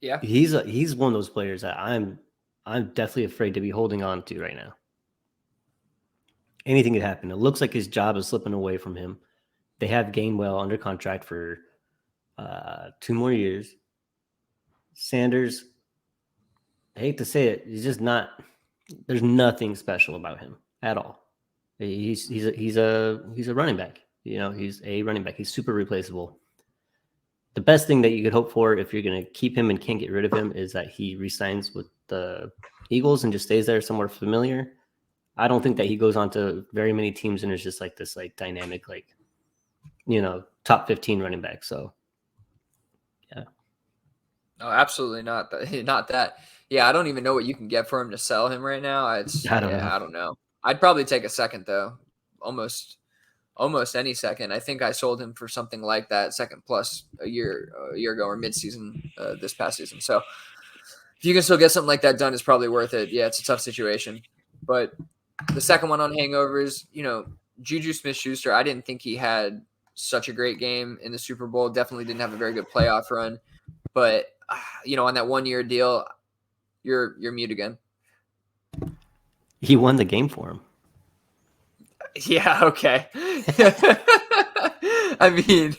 yeah, he's one of those players that I'm definitely afraid to be holding on to right now. Anything could happen. It looks like his job is slipping away from him. They have Gainwell under contract for 2 more years. Sanders, I hate to say it, he's just not. There's nothing special about him at all. He's a running back. He's a running back. He's super replaceable. The best thing that you could hope for if you're going to keep him and can't get rid of him is that he re-signs with the Eagles and just stays there somewhere familiar. I don't think that he goes on to very many teams and is just like this dynamic, top 15 running back. So, yeah. No, absolutely not. Not that. Yeah, I don't even know what you can get for him to sell him right now. I don't know. I'd probably take a second though. almost any second. I think I sold him for something like that, second plus a year ago or midseason this past season. So if you can still get something like that done, it's probably worth it. Yeah, it's a tough situation. But the second one on hangovers, Juju Smith-Schuster, I didn't think he had such a great game in the Super Bowl. Definitely didn't have a very good playoff run. But, on that 1 year deal, you're mute again. He won the game for him. Yeah, okay. I mean,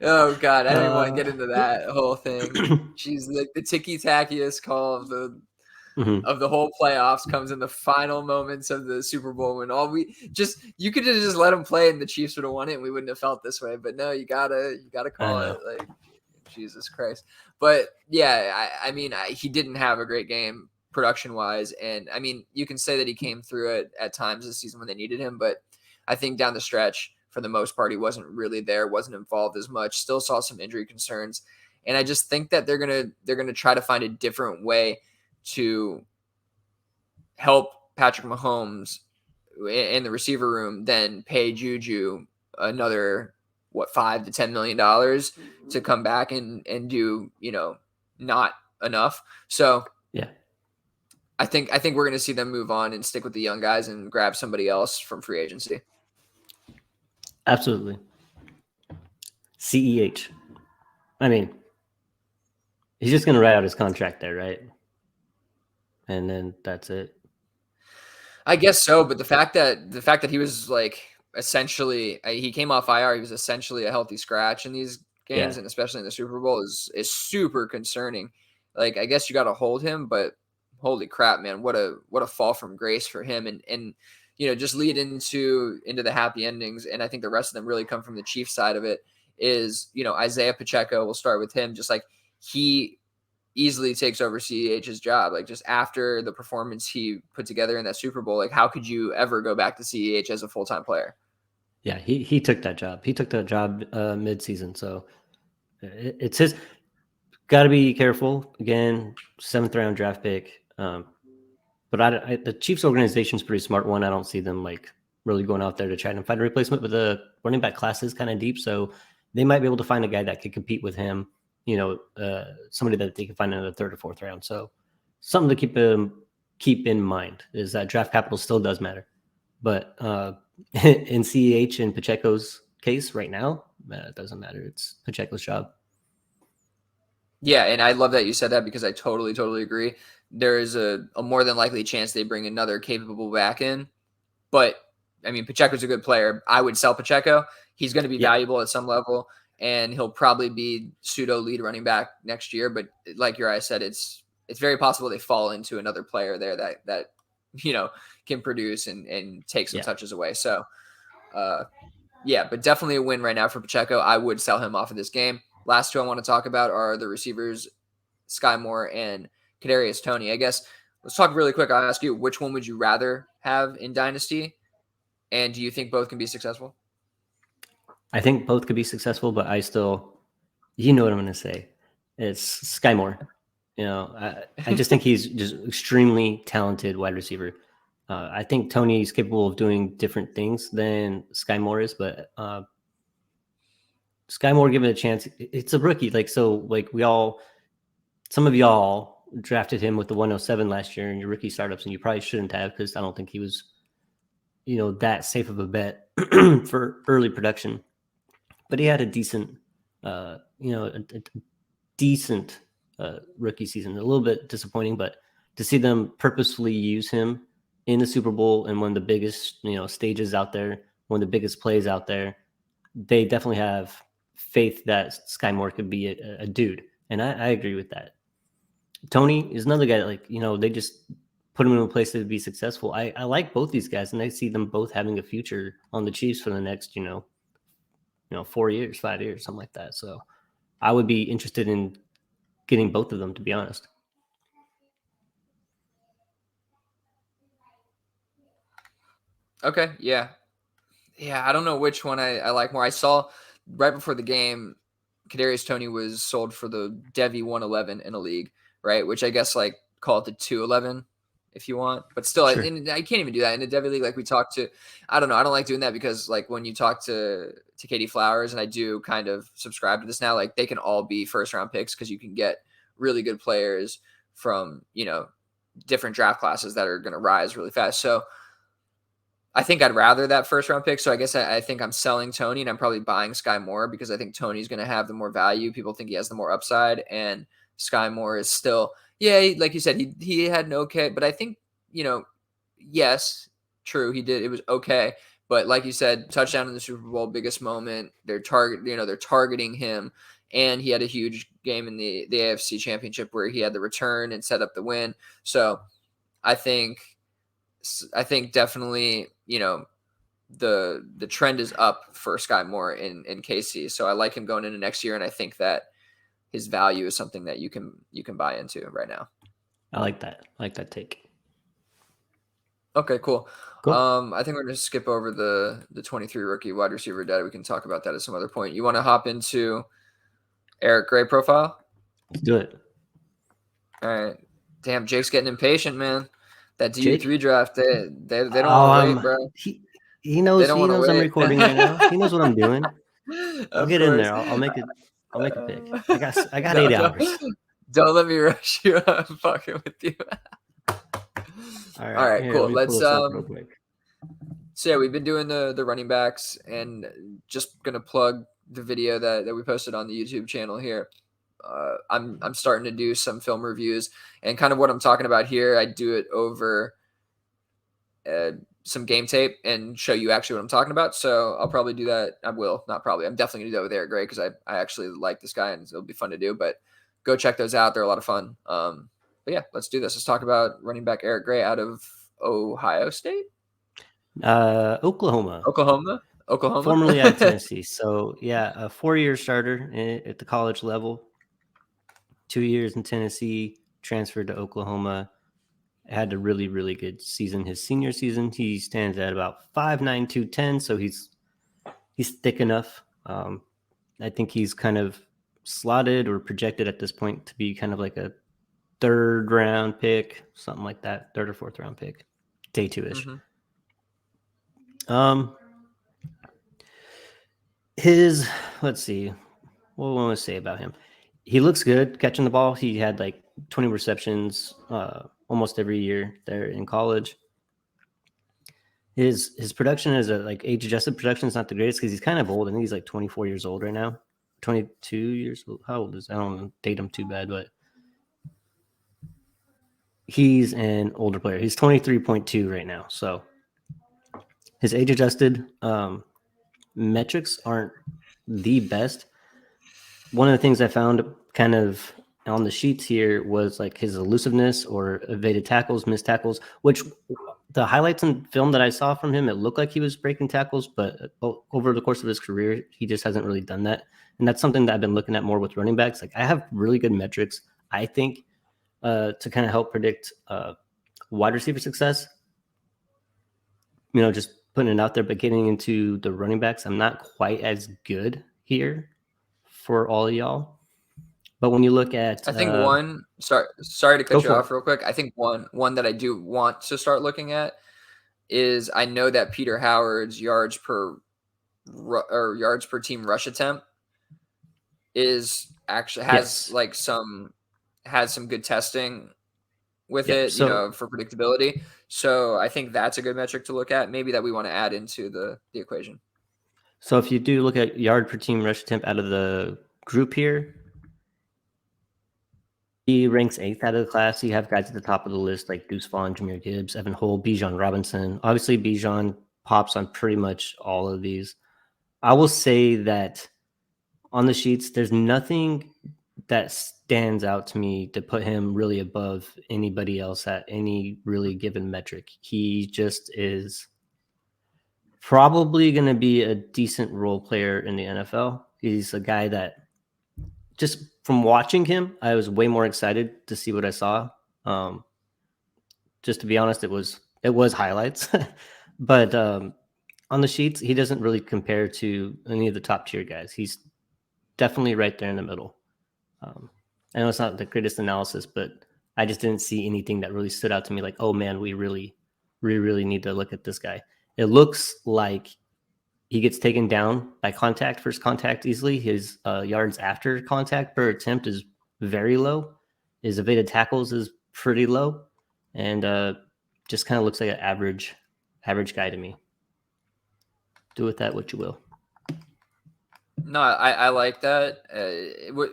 oh God, I don't even want to get into that whole thing. She's like the ticky-tackiest call of the whole playoffs comes in the final moments of the Super Bowl when you could have just let him play and the Chiefs would have won it and we wouldn't have felt this way. But no, you gotta call it, like, Jesus Christ. But yeah, I mean, he didn't have a great game production wise. And I mean, you can say that he came through it at times this season when they needed him, but I think down the stretch, for the most part, he wasn't really there, wasn't involved as much, still saw some injury concerns. And I just think that they're gonna try to find a different way to help Patrick Mahomes in the receiver room than pay Juju another $5 to $10 million to come back and do not enough. So yeah, I think we're going to see them move on and stick with the young guys and grab somebody else from free agency. Absolutely. CEH. I mean, he's just going to write out his contract there, right? And then that's it. I guess so, but the fact that he was like essentially he came off IR, he was essentially a healthy scratch in these games, and especially in the Super Bowl is super concerning. Like, I guess you got to hold him, but holy crap, man, what a fall from grace for him, and just lead into the happy endings. And I think the rest of them really come from the Chiefs side of it. Is Isaiah Pacheco, we'll start with him, just like he easily takes over CEH's job. Like, just after the performance he put together in that Super Bowl, like, how could you ever go back to CEH as a full-time player? Yeah, he took that job. He took that job mid-season. So it's his. Got to be careful. Again, 7th round draft pick. But the Chiefs organization is a pretty smart one. I don't see them like really going out there to try and find a replacement. But the running back class is kind of deep, so they might be able to find a guy that could compete with him. Somebody that they can find in the 3rd or 4th round. So something to keep in mind is that draft capital still does matter. But in CEH and Pacheco's case right now, it doesn't matter. It's Pacheco's job. Yeah, and I love that you said that because I totally agree. There is a more than likely chance they bring another capable back in. But, I mean, Pacheco's a good player. I would sell Pacheco. He's going to be valuable at some level, and he'll probably be pseudo lead running back next year. But like Uriah said, it's very possible they fall into another player there that can produce and take some touches away. So, but definitely a win right now for Pacheco. I would sell him off of this game. Last two I want to talk about are the receivers, Sky Moore and Kadarius Toney. I guess let's talk really quick. I'll ask you, which one would you rather have in Dynasty? And do you think both can be successful? I think both could be successful, but I still, what I'm going to say. It's Sky Moore. I just think he's just extremely talented wide receiver. I think Toney is capable of doing different things than Sky Moore is, but Sky Moore, given a chance, it's a rookie. Some of y'all drafted him with the 107 last year in your rookie startups, and you probably shouldn't have, because I don't think he was, that safe of a bet for early production. But he had a decent, decent rookie season. A little bit disappointing, but to see them purposefully use him in the Super Bowl and one of the biggest, stages out there, one of the biggest plays out there, they definitely have faith that Sky Moore could be a dude. And I agree with that. Toney is another guy that, they just put him in a place to be successful. I like both these guys, and I see them both having a future on the Chiefs for the next, 4 years, 5 years, something like that. So I would be interested in getting both of them, to be honest. Okay. Yeah. I don't know which one I like more. I saw right before the game, Kadarius Toney was sold for the Devi 111 in a league, right? Which I guess call it the 211 if you want. But still, Sure. I can't even do that in a Devy league. Like we talked to, I don't know. I don't like doing that because like when you talk to Katie Flowers, and I do kind of subscribe to this now, like they can all be first round picks because you can get really good players from, different draft classes that are going to rise really fast. So I think I'd rather that first round pick. So I guess I think I'm selling Tony and I'm probably buying Sky Moore because I think Tony's going to have the more value. People think he has the more upside, and Sky Moore is still, like you said, he had an okay, but I think, yes, true. He did. It was okay. But like you said, touchdown in the Super Bowl, biggest moment. They're targeting him, and he had a huge game in the AFC Championship where he had the return and set up the win. So I think definitely, the trend is up for Sky Moore in KC. So I like him going into next year, and I think that his value is something that you can buy into right now. I like that. I like that take. Okay, cool. Cool. I think we're going to skip over the 23 rookie wide receiver data. We can talk about that at some other point. You want to hop into Eric Gray profile? Let's do it. All right. Damn, Jake's getting impatient, man. That DU3 draft, they don't want to wait, bro. He knows I'm recording right now. He knows what I'm doing. I'll get in there. I'll make it. I'll make a pick. I got 8 hours. Don't let me rush you. I'm fucking with you. All right, here, cool. Let's real quick. So yeah, we've been doing the running backs, and just gonna plug the video that we posted on the YouTube channel here. I'm starting to do some film reviews, and kind of what I'm talking about here, I do it over some game tape and show you actually what I'm talking about. So I'll probably do that. I will, not probably. I'm definitely gonna do that with Eric Gray because I actually like this guy and it'll be fun to do. But go check those out. They're a lot of fun. But yeah, let's do this. Let's talk about running back Eric Gray out of Ohio State. Oklahoma. Formerly at Tennessee. So yeah, a 4-year starter at the college level. 2 years in Tennessee, transferred to Oklahoma. Had a really, really good season. His senior season, he stands at about 5'9", 210, so he's thick enough. I think he's kind of slotted or projected at this point to be kind of like a 3rd round pick, something like that, 3rd or 4th round pick, day 2-ish. Let's see, what do I want to say about him? He looks good catching the ball. He had like 20 receptions almost every year there in college. His production is age-adjusted production is not the greatest because he's kind of old. I think he's like 24 years old right now. 22 years old. How old is? I don't want to date him too bad, but he's an older player. He's 23.2 right now. So his age-adjusted metrics aren't the best. One of the things I found kind of on the sheets here was like his elusiveness or evaded tackles, missed tackles, which the highlights and film that I saw from him, it looked like he was breaking tackles, but over the course of his career, he just hasn't really done that. And that's something that I've been looking at more with running backs. Like I have really good metrics, I think, to kind of help predict wide receiver success. Just putting it out there, but getting into the running backs, I'm not quite as good here for all of y'all. But when you look at, I think sorry to cut you off real quick. I think one that I do want to start looking at is I know that Peter Howard's yards per team rush attempt is actually has some good testing with it, for predictability. So I think that's a good metric to look at. Maybe that we want to add into the equation. So if you do look at yard per team rush attempt out of the group here, he ranks 8th out of the class. You have guys at the top of the list like Deuce Vaughn, Jahmyr Gibbs, Evan Hull, Bijan Robinson. Obviously, Bijan pops on pretty much all of these. I will say that on the sheets, there's nothing that stands out to me to put him really above anybody else at any really given metric. He just is probably going to be a decent role player in the NFL. He's a guy that just from watching him, I was way more excited to see what I saw. Just to be honest, it was highlights, but on the sheets, he doesn't really compare to any of the top tier guys. He's definitely right there in the middle. I know it's not the greatest analysis, but I just didn't see anything that really stood out to me. Like, oh man, we really need to look at this guy. It looks like he gets taken down by first contact easily. His yards after contact per attempt is very low. His evaded tackles is pretty low, and just kind of looks like an average guy to me. Do with that what you will. No, I like that. What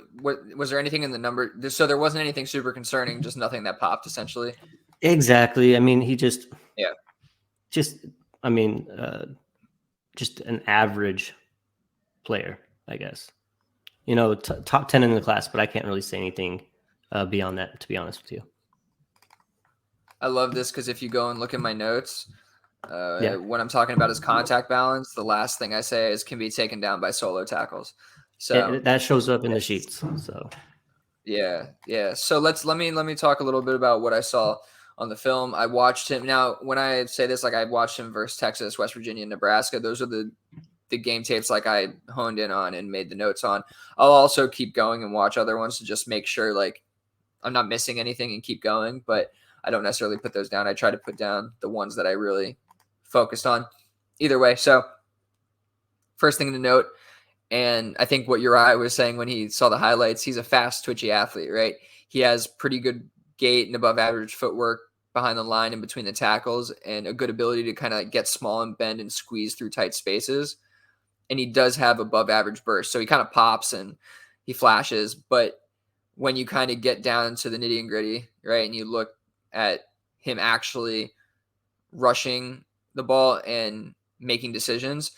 was there anything in the number? So there wasn't anything super concerning, just nothing that popped essentially. Exactly. I mean, he just Yeah. just I mean, just an average player, I guess. You know, top 10 in the class, but I can't really say anything beyond that, to be honest with you. I love this because if you go and look at my notes, Yeah. when I'm talking about his contact balance, the last thing I say is can be taken down by solo tackles. So That shows up in the sheets. So yeah. So let me talk a little bit about what I saw on the film. I watched him. Now, when I say this, like I watched him versus Texas, West Virginia, Nebraska. Those are the game tapes like I honed in on and made the notes on. I'll also keep going and watch other ones to just make sure like I'm not missing anything and keep going, but I don't necessarily put those down. I try to put down the ones that I really focused on. Either way, so first thing to note, and I think what Uriah was saying when he saw the highlights, he's a fast, twitchy athlete, right? He has pretty good gait and above average footwork behind the line and between the tackles and a good ability to kind of get small and bend and squeeze through tight spaces. And he does have above average burst. So he kind of pops and he flashes. But when you kind of get down to the nitty and gritty, right, and you look at him actually rushing the ball and making decisions,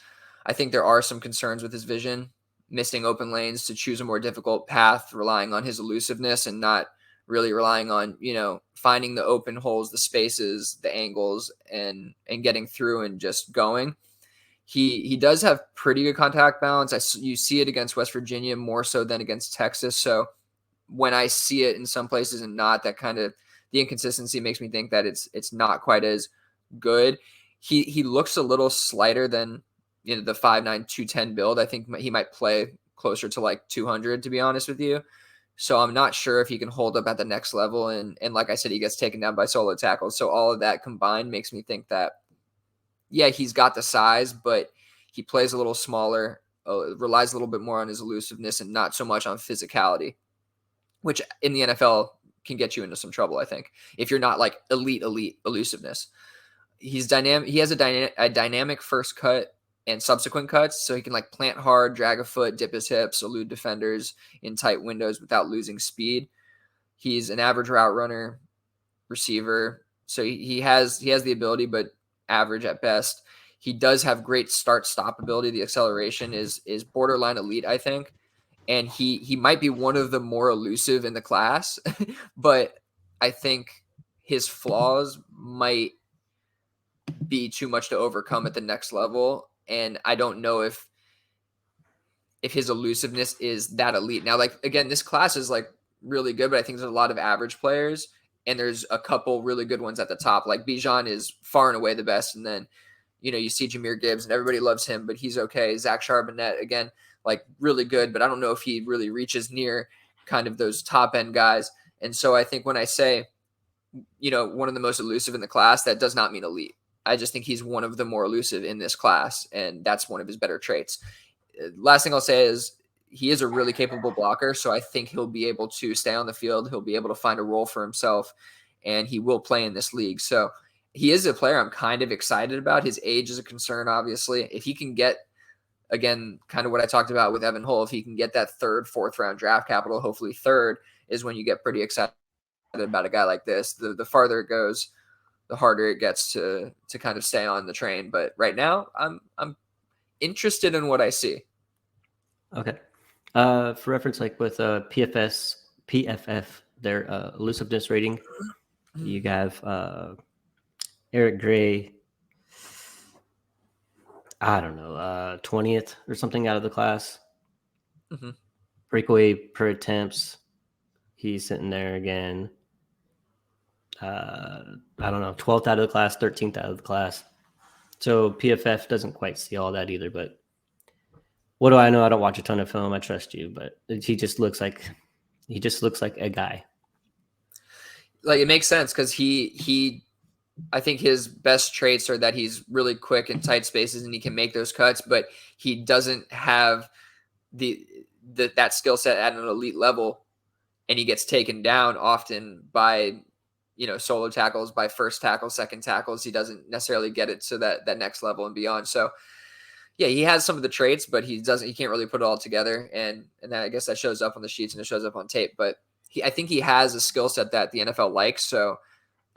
I think there are some concerns with his vision, missing open lanes to choose a more difficult path, relying on his elusiveness and not really relying on, finding the open holes, the spaces, the angles, and getting through and just going. He does have pretty good contact balance. You see it against West Virginia more so than against Texas. So when I see it in some places and not, that kind of the inconsistency makes me think that it's not quite as good. He looks a little slighter than the 5'9", 210 build. I think he might play closer to like 200, to be honest with you. So I'm not sure if he can hold up at the next level. And like I said, he gets taken down by solo tackles. So all of that combined makes me think that, yeah, he's got the size, but he plays a little smaller, relies a little bit more on his elusiveness and not so much on physicality, which in the NFL can get you into some trouble, I think, if you're not like elite elusiveness. He's dynamic. He has a dynamic first cut and subsequent cuts, so he can like plant hard, drag a foot, dip his hips, elude defenders in tight windows without losing speed. He's an average route runner, receiver, so he has the ability, but average at best. He does have great start-stop ability. The acceleration is borderline elite, I think, and he might be one of the more elusive in the class, but I think his flaws might be too much to overcome at the next level, and I don't know if his elusiveness is that elite. Now, like again, this class is like really good, but I think there's a lot of average players, and there's a couple really good ones at the top. Like Bijan is far and away the best, and then you see Jahmyr Gibbs, and everybody loves him, but he's okay. Zach Charbonnet, again, like really good, but I don't know if he really reaches near kind of those top end guys. And so I think when I say, one of the most elusive in the class, that does not mean elite. I just think he's one of the more elusive in this class, and that's one of his better traits. Last thing I'll say is he is a really capable blocker, so I think he'll be able to stay on the field. He'll be able to find a role for himself, and he will play in this league. So he is a player I'm kind of excited about. His age is a concern, obviously. If he can get, again, kind of what I talked about with Evan Hull, if he can get that third, fourth round draft capital, hopefully third is when you get pretty excited about a guy like this. The farther it goes, the harder it gets to kind of stay on the train. But right now, I'm interested in what I see. Okay. For reference, like with PFF, their elusiveness rating, you have Eric Gray, I don't know, 20th or something out of the class. Mm-hmm. Breakaway per attempts, he's sitting there again. I don't know, 12th out of the class, 13th out of the class. So PFF doesn't quite see all that either, but what do I know? I don't watch a ton of film. I trust you, but he just looks like a guy. like it makes sense because I think his best traits are that he's really quick in tight spaces and he can make those cuts, but he doesn't have that skill set at an elite level, and he gets taken down often by solo tackles, by first tackles, second tackles. He doesn't necessarily get it to that next level and beyond. So yeah, he has some of the traits, but he can't really put it all together. And I guess that shows up on the sheets and it shows up on tape. But I think he has a skill set that the NFL likes. So,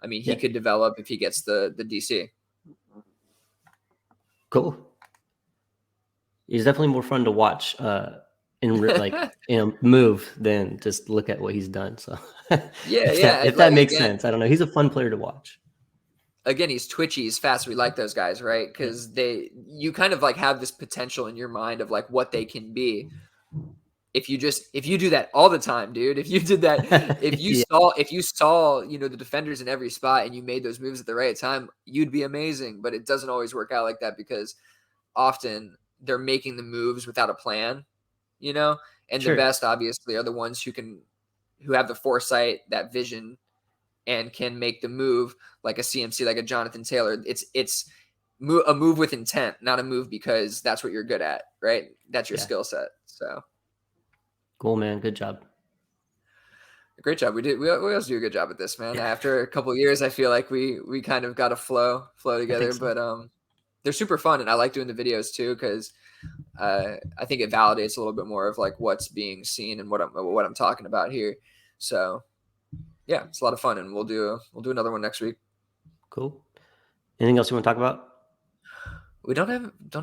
I mean, he could develop if he gets the DC. Cool. He's definitely more fun to watch move than just look at what he's done. So if that makes sense, I don't know. He's a fun player to watch. Again, he's twitchy, he's fast. We like those guys, right? Because you kind of like have this potential in your mind of like what they can be. If you do that all the time, dude, if you did that, if you saw, the defenders in every spot and you made those moves at the right time, you'd be amazing. But it doesn't always work out like that because often they're making the moves without a plan, and the best obviously are the ones who have the foresight, that vision, and can make the move like a CMC, like a Jonathan Taylor. It's a move with intent, not a move because that's what you're good at, right? That's your skill set. So cool, man. Good job. Great job. We always do a good job at this, man. Yeah. After a couple of years, I feel like we kind of got a flow together. So. But they're super fun, and I like doing the videos too because I think it validates a little bit more of like what's being seen and what I'm talking about here. So yeah, it's a lot of fun, and we'll do another one next week. Cool. Anything else you want to talk about? We don't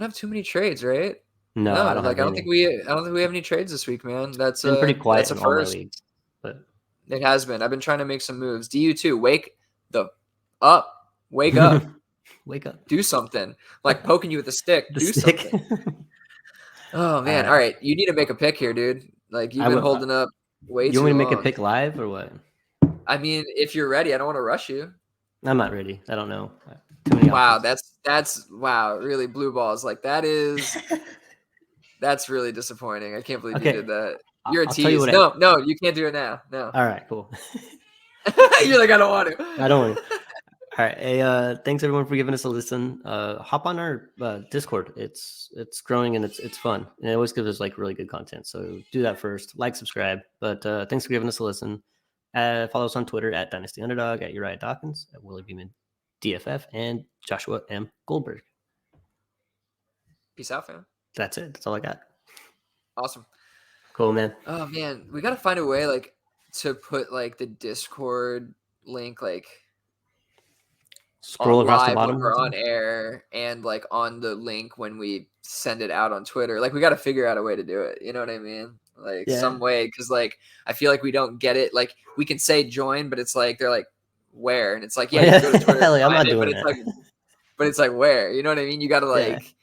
have too many trades, right? No, I don't think we have any trades this week, man. That's been pretty quiet in all my leagues, but it has been. I've been trying to make some moves. DU2, wake up, wake up, wake up, do something. Like poking you with a stick. Something. Oh man! All right, you need to make a pick here, dude. Like you've been holding up way too long. You want me to make a pick live or what? I mean, if you're ready, I don't want to rush you. I'm not ready. I don't know. Too many options. That's really blue balls. Like that's really disappointing. I can't believe you did that. You're a tease. No, you can't do it now. No. All right, cool. You're like, I don't want to. I don't want to. All right. Hey, thanks everyone for giving us a listen. Hop on our Discord. It's growing and it's fun. And it always gives us like really good content. So do that first. Like, subscribe. But thanks for giving us a listen. Follow us on Twitter at Dynasty Underdog, at Uriah Dawkins, at Willie Beeman DFF, and Joshua M. Goldberg. Peace out, fam. That's it. That's all I got. Awesome. Cool, man. Oh man, we gotta find a way like to put like the Discord link like scroll across the bottom when we're on air and like on the link when we send it out on Twitter. Like we got to figure out a way to do it. You know what I mean? Like some way, because like I feel like we don't get it. Like we can say join, but it's like they're like where, and it's like you go to Twitter. I'm not doing it. But it's like where, you know what I mean? You got to like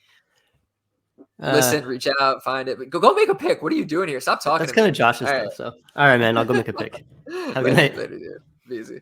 listen, reach out, find it. But go make a pick. What are you doing here? Stop talking. That's kind of Josh's stuff. So all right, man, I'll go make a pick. Have a good night. Later, dude. Be easy.